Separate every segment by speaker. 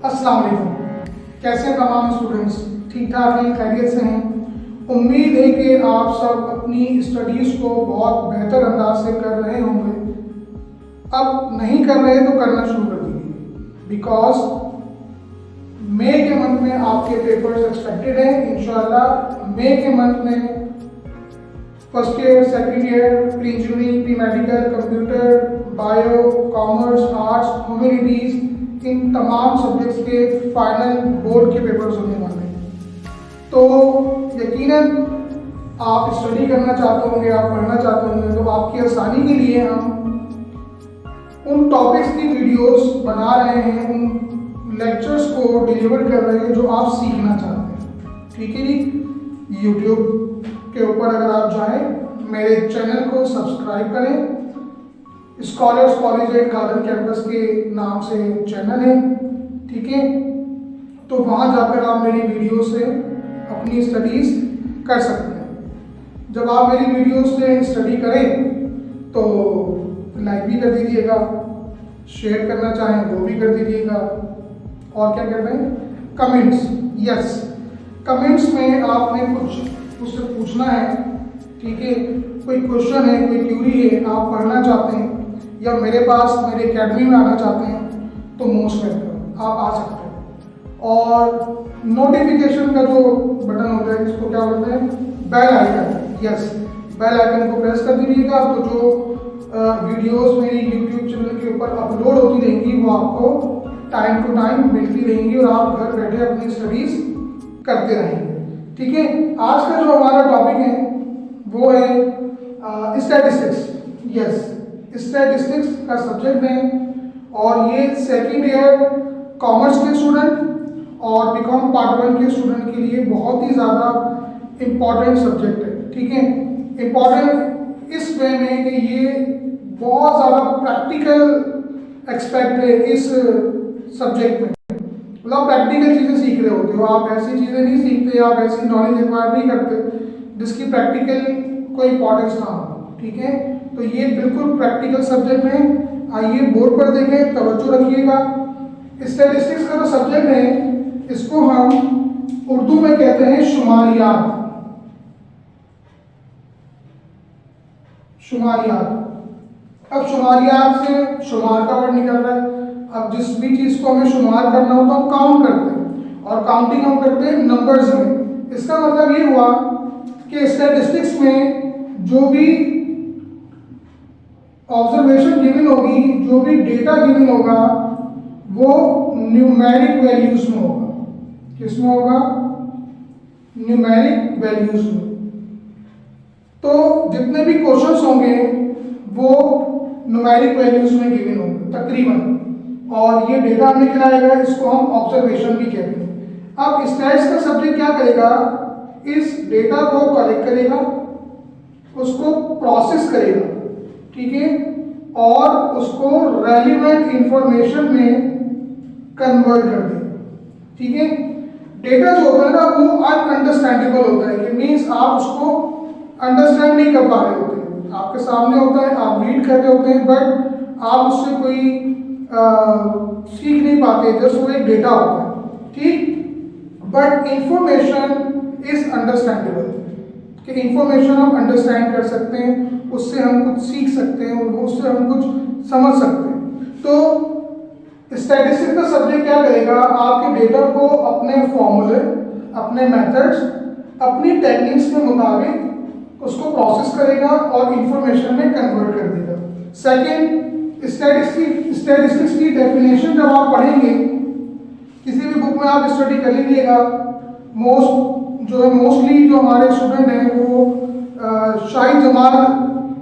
Speaker 1: अस्सलाम वालेकुम। कैसे हैं तमाम स्टूडेंट्स? ठीक ठाक हैं, खैरियत से हैं? उम्मीद है कि आप सब अपनी स्टडीज़ को बहुत बेहतर अंदाज से कर रहे होंगे। अब नहीं कर रहे तो करना शुरू कर दीजिए, बिकॉज मई के मंथ में आपके पेपर्स एक्सपेक्टेड हैं इंशाल्लाह। मई के मंथ में first year, second year, pre engineering, pre medical, computer, bio, commerce, arts, humanities, इन तमाम सब्जेक्ट्स के फाइनल बोर्ड के पेपर्स होने वाले हैं। तो यकीनन आप स्टडी करना चाहते होंगे, आप पढ़ना चाहते होंगे, तो आपकी आसानी के लिए हम उन टॉपिक्स की वीडियोस बना रहे हैं, उन लेक्चर्स को डिलीवर कर रहे हैं जो आप सीखना चाहते हैं। ठीक है जी। यूट्यूब के ऊपर अगर आप जाएं, मेरे चैनल को सब्सक्राइब करें। Scholars college eight garden campus के नाम से चैनल है, ठीक है। तो वहाँ जाकर आप मेरी वीडियो से अपनी स्टडीज़ कर सकते हैं। जब आप मेरी वीडियो से स्टडी करें तो लाइक भी कर दीजिएगा, शेयर करना चाहें वो भी कर दीजिएगा, और क्या कहते हैं, कमेंट्स। यस, कमेंट्स में आपने कुछ उससे पूछना है, ठीक है। कोई क्वेश्चन है, कोई क्यूरी है, आप पढ़ना चाहते हैं या मेरे पास मेरे एकेडमी में आना चाहते हैं, तो मोस्ट वेलकम, आप आ सकते हैं। और नोटिफिकेशन का जो बटन होता है, इसको क्या बोलते हैं, bell icon. Yes, bell icon को प्रेस कर दीजिएगा, तो जो वीडियोस मेरी यूट्यूब चैनल के ऊपर अपलोड होती रहेंगी वो आपको टाइम टू टाइम मिलती रहेंगी और आप घर बैठे अपनी स्टडीज करते रहेंगे। ठीक है। आज का जो हमारा टॉपिक है वो है स्टैटिस्टिक्स। यस, स्टैटिस्टिक्स का सब्जेक्ट है और ये सेकेंड ईयर कॉमर्स के स्टूडेंट और बीकॉम पार्ट 1 के स्टूडेंट के लिए बहुत ही ज़्यादा इम्पॉर्टेंट सब्जेक्ट है। ठीक है। इम्पॉर्टेंट इस वे में कि ये बहुत ज़्यादा प्रैक्टिकल एक्सपेक्ट है इस सब्जेक्ट में। मतलब प्रैक्टिकल चीज़ें सीख रहे होते हो आप, ऐसी चीज़ें नहीं सीखते, आप ऐसी नॉलेज एक्वायर नहीं करते जिसकी प्रैक्टिकल कोई इंपॉर्टेंस ना हो। ठीक है। तो ये बिल्कुल प्रैक्टिकल सब्जेक्ट है। आइए बोर्ड पर देखें, तवज्जो रखिएगा। स्टैटिस्टिक्स का जो सब्जेक्ट है इसको हम उर्दू में कहते हैं शुमारियात। शुमारियात। अब शुमारियात से शुमार का वर्ड निकल रहा है। अब जिस भी चीज़ को हमें शुमार करना हो तो हम काउंट करते हैं, और काउंटिंग हम करते हैं नंबर्स में। इसका मतलब ये हुआ कि स्टैटिस्टिक्स में जो भी ऑब्जर्वेशन गिवन होगी, जो भी डेटा गिवन होगा, वो न्यूमेरिक वैल्यूज में होगा। किसमें होगा? न्यूमेरिक वैल्यूज में। तो जितने भी क्वेश्चंस होंगे वो न्यूमेरिक वैल्यूज में गिवन होंगे तकरीबन, और ये डेटा हमें क्या आएगा, इसको हम ऑब्जर्वेशन भी कहते हैं। अब स्टैट्स का सब्जेक्ट क्या करेगा, इस डेटा को कलेक्ट करेगा, उसको प्रोसेस करेगा, ठीक है, और उसको रेलिवेंट इंफॉर्मेशन में कन्वर्ट कर देगा। ठीक है। डेटा जो होता है ना वो अनअंडरस्टैंडेबल होता है, कि मीन्स आप उसको अंडरस्टैंड नहीं कर पा रहे होते हैं। आपके सामने होता है, आप रीड कर रहे होते हैं, बट आप उससे कोई सीख नहीं पाते, जस्ट वो एक डेटा होता है। ठीक। बट इंफॉर्मेशन इज अंडरस्टैंडेबल, कि इंफॉर्मेशन हम अंडरस्टैंड कर सकते हैं, उससे हम कुछ सीख सकते हैं, उससे हम कुछ समझ सकते हैं। तो स्टैटिस्टिक्स का सब्जेक्ट क्या करेगा, आपके डेटा को अपने फॉर्मूले, अपने मेथड्स, अपनी टेक्निक्स के मुताबिक उसको प्रोसेस करेगा और इंफॉर्मेशन में कन्वर्ट कर देगा। सेकेंड, स्टैटिस्टिक्स की डेफिनेशन जब आप पढ़ेंगे, किसी भी बुक में आप स्टडी कर लीजिएगा, मोस्टली जो हमारे स्टूडेंट हैं वो शाहिद जमाल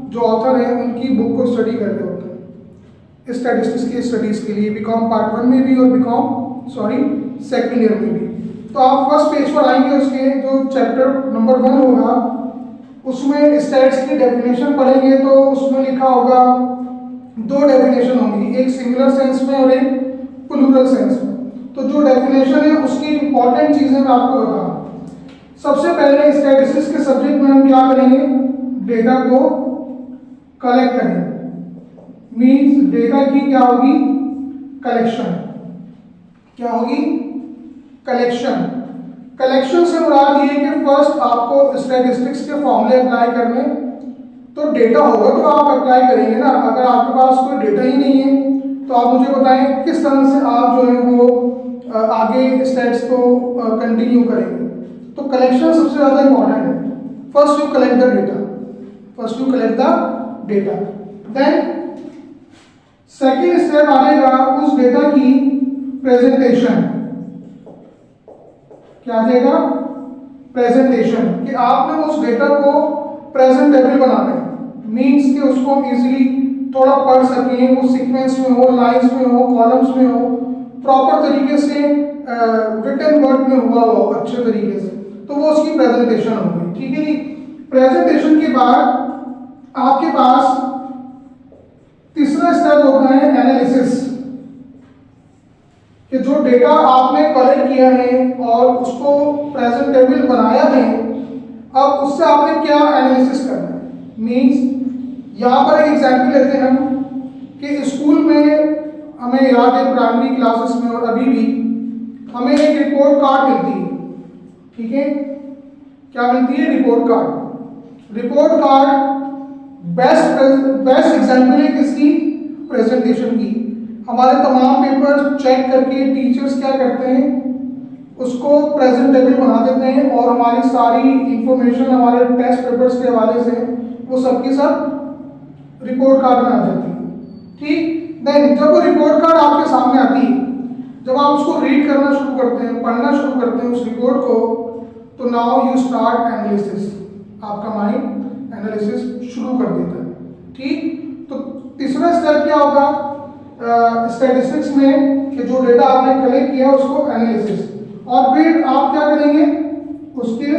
Speaker 1: जो ऑथर हैं उनकी बुक को स्टडी कर रहे होते हैं स्टैटिस्टिक्स की स्टडीज़ के लिए, बीकॉम पार्ट 1 में भी और सेकेंड ईयर में भी। तो आप फर्स्ट पेज पर आएंगे, उसके जो चैप्टर नंबर 1 होगा उसमें स्टैट्स की डेफिनेशन पढ़ेंगे, तो उसमें लिखा होगा, 2 डेफिनेशन होंगी, एक सिंगुलर सेंस में और एक प्लूरल सेंस में। तो जो डेफिनेशन है उसकी इंपॉर्टेंट चीज़ें मैं आपको बता रहा हूँ। सबसे पहले स्टैटिस्टिक्स के सब्जेक्ट में हम क्या करेंगे, डेटा को कलेक्ट करेंगे। मीन्स डेटा की क्या होगी, कलेक्शन। क्या होगी? कलेक्शन। कलेक्शन से मुराद ये है कि फर्स्ट आपको स्टैटिस्टिक्स के फॉर्मूले अप्लाई करने, तो डेटा होगा तो आप अप्लाई करेंगे ना। अगर आपके पास कोई डेटा ही नहीं है तो आप मुझे बताएं किस तरह से आप जो है वो आगे स्टेप्स को कंटिन्यू करेंगे। तो कलेक्शन सबसे ज़्यादा इंपॉर्टेंट है। First you collect the data, first you collect the data, then second step आएगा उस डेटा की प्रेजेंटेशन। क्या आ जाएगा? प्रेजेंटेशन, कि आपने उस डेटा को प्रेजेंटेबल बनाना है, मीन्स कि उसको इजीली थोड़ा पढ़ सकें, वो सीक्वेंस में हो, लाइंस में हो, कॉलम्स में हो, प्रॉपर तरीके से रिटन वर्ड में हुआ हो अच्छे तरीके से, तो वो उसकी प्रेजेंटेशन होगी। ठीक है जी। प्रेजेंटेशन के बाद आपके पास तीसरा स्टेप होता है एनालिसिस, कि जो डेटा आपने कलेक्ट किया है और उसको प्रेजेंटेबल बनाया है, अब उससे आपने क्या एनालिसिस करना है। मीन्स यहाँ पर एक एग्जाम्पल लेते हैं हम कि स्कूल में हमें याद है प्राइमरी क्लासेस में और अभी भी हमें एक रिपोर्ट कार्ड मिलती है। ठीक है, क्या मिलती है? Report card. Report card best example है किसकी? प्रेजेंटेशन की। हमारे तमाम पेपर चेक करके टीचर्स क्या करते हैं, उसको प्रेजेंटेबल बना देते हैं और हमारी सारी इंफॉर्मेशन हमारे टेस्ट पेपर्स के हवाले से वो सबके सब रिपोर्ट कार्ड में आ जाती है। ठीक, देन जब वो रिपोर्ट कार्ड आपके सामने आती है, जब आप उसको रीड करना शुरू करते हैं, पढ़ना शुरू करते हैं उस रिपोर्ट को, तो नाउ यू स्टार्ट एनालिसिस। आपका माइंड एनालिसिस शुरू कर देता है। ठीक, तो तीसरा स्टेप क्या होगा स्टैटिस्टिक्स में, कि जो डेटा आपने कलेक्ट किया उसको एनालिसिस, और फिर आप क्या करेंगे? उसके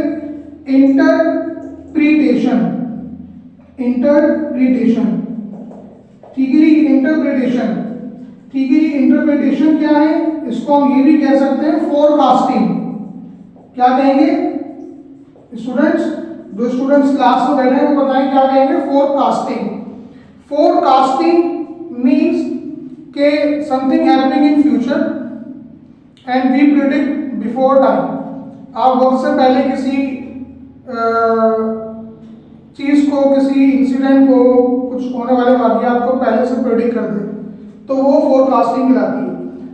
Speaker 1: इंटरप्रिटेशन। इंटरप्रिटेशन, ठीक है जी, इंटरप्रिटेशन। ठीक है जी, इंटरप्रिटेशन क्या है? इसको हम ये भी कह सकते हैं फोरकास्टिंग। क्या कहेंगे स्टूडेंट्स? जो स्टूडेंट्स क्लास में बैठे हैं वो बताएं क्या कहेंगे? फोरकास्टिंग। फोरकास्टिंग मीन्स के something happening in future and we predict before time. आप वक्त से पहले किसी चीज को, किसी इंसिडेंट को, कुछ होने वाले वाकयात को पहले से प्रेडिक्ट कर दें, तो वो फोरकास्टिंग कहलाती है।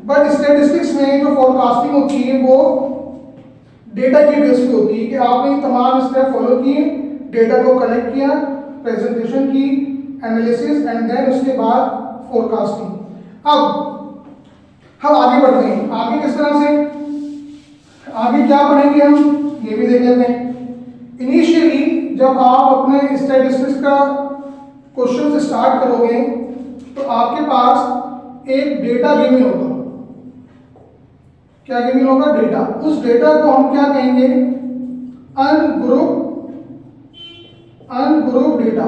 Speaker 1: बट स्टैटिस्टिक्स में जो फोरकास्टिंग होती है वो डेटा के बेस पे होती है, कि आपने तमाम स्टेप फॉलो किए, डेटा को कलेक्ट किया, प्रेजेंटेशन की, एनालिसिस एंड देन उसके बाद फोरकास्टिंग। अब हम आगे बढ़ते हैं। आगे किस तरह से, आगे क्या पढ़ेंगे हम ये भी देख लेते हैं। इनिशियली जब आप अपने स्टैटिस्टिक्स का क्वेश्चन स्टार्ट करोगे तो आपके पास एक डेटा गिवन होगा। क्या गिवन होगा? डेटा। उस डेटा को हम क्या कहेंगे? Ungroup data.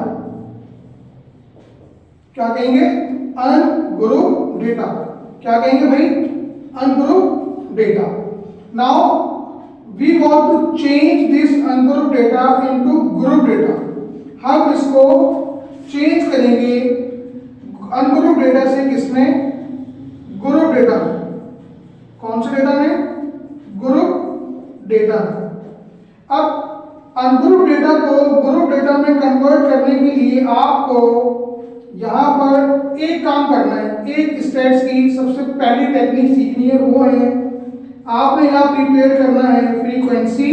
Speaker 1: क्या कहेंगे? Ungroup data. क्या कहेंगे भाई? Ungroup data. Now we want to change this ungrouped data into group data। हम इसको चेंज करेंगे अनग्रुप डेटा से किसमें? ग्रुप डेटा में। कौन से डेटा में? ग्रुप डेटा में। अब अनग्रुप डेटा को ग्रुप डेटा में कन्वर्ट करने के लिए आपको यहां पर एक काम करना है। एक स्टेट्स की सबसे पहली टेक्निक सीखनी है, वो है आपने यहाँ प्रिपेयर करना है फ्रीक्वेंसी